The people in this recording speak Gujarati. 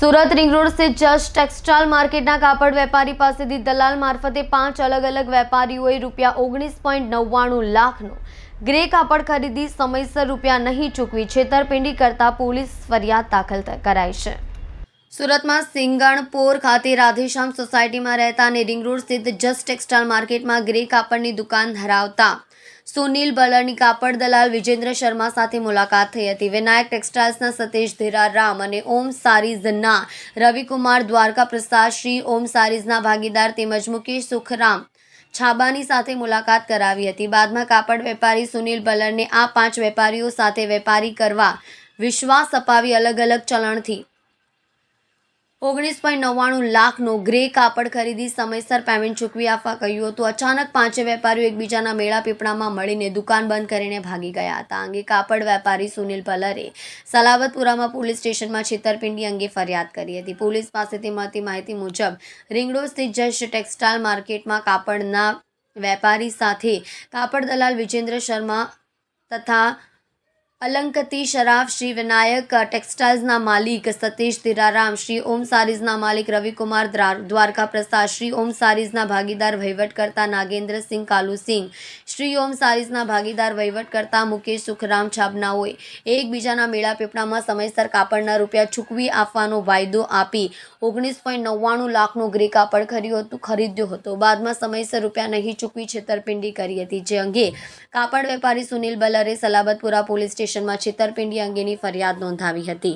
સુરત રિંગ રોડ સ્થિત જસ્ટ ટેક્સટાઇલ માર્કેટના કાપડ વેપારી પાસેથી દલાલ મારફતે 5 અલગ વેપારીઓએ ₹1.99 લાખનો ગ્રે કાપડ ખરીદી સમયસર રૂપિયા નહીં ચૂકવી છેતરપિંડી કરતા પોલીસ ફરિયાદ દાખલ કરાઈ છે। સુરતમાં સિંગણપોર ખાતે રાધેશ્યામ સોસાયટીમાં રહેતા અને રિંગ રોડ સ્થિત જસ્ટ ટેક્સટાઇલ માર્કેટમાં ગ્રે કાપડની દુકાન ધરાવતા સુનિલ બલરની કાપડ દલાલ વિજેન્દ્ર શર્મા સાથે મુલાકાત થઈ હતી। વિનાયક ટેક્સટાઇલ્સના સતીશ ધીરારામ અને ઓમ સારીઝના રવિકુમાર દ્વારકા પ્રસાદ શ્રી ઓમ સારીઝના ભાગીદાર તેમજ મુકેશ સુખરામ છાબાની સાથે મુલાકાત કરાવી હતી। બાદમાં કાપડ વેપારી સુનિલ બલરને આ 5 વેપારીઓ સાથે વેપારી કરવા વિશ્વાસ અપાવી અલગ ચલણથી 19.99 લાખનો ગ્રે કાપડ ખરીદી સમયસર પેમેન્ટ ચૂકવી આપવા કહ્યું હતું। અચાનક 5 વેપારીઓ એકબીજાના મેળા પીપળામાં મળીને દુકાન બંધ કરીને ભાગી ગયા હતા। આ અંગે કાપડ વેપારી સુનિલ ભલરે સલાબતપુરામાં પોલીસ સ્ટેશનમાં છેતરપિંડી અંગે ફરિયાદ કરી હતી। પોલીસ પાસેથી મળતી માહિતી મુજબ રિંગ રોડ સ્થિત જસ્ટ ટેક્સટાઇલ માર્કેટમાં કાપડના વેપારી સાથે કાપડ દલાલ વિજેન્દ્ર શર્મા તથા अलंकती शराफ श्री विनायक टेक्सटाइल्सना मालिक सतीश धीराराम श्री ओम सारीजना मालिक रविकुमार द्वारका प्रसाद श्री ओम सारीजना भागीदार वहीवटकर्ता नागेंद्र सिंह कालू सिंह श्री ओम सारीजना भागीदार वहीवटकर्ता मुकेश सुखराम छाबनाओए एकबीजाना मेळा पीपळामां समयसर कापड़ना रूपिया चूकवी आपवानो वायदो आपी 19.99 लाखनो ग्रे कापड़ खरीद्यो हतो। बादमां समयसर रूपिया नहीं चूकवी छेतरपिंडी करी हती। जे अंगे कापड़ वेपारी सुनिल बलरे सलाबतपुरा पोलीस स्टेशનમાં છેતરપિંડી અંગેની ફરિયાદ નોંધાવી હતી।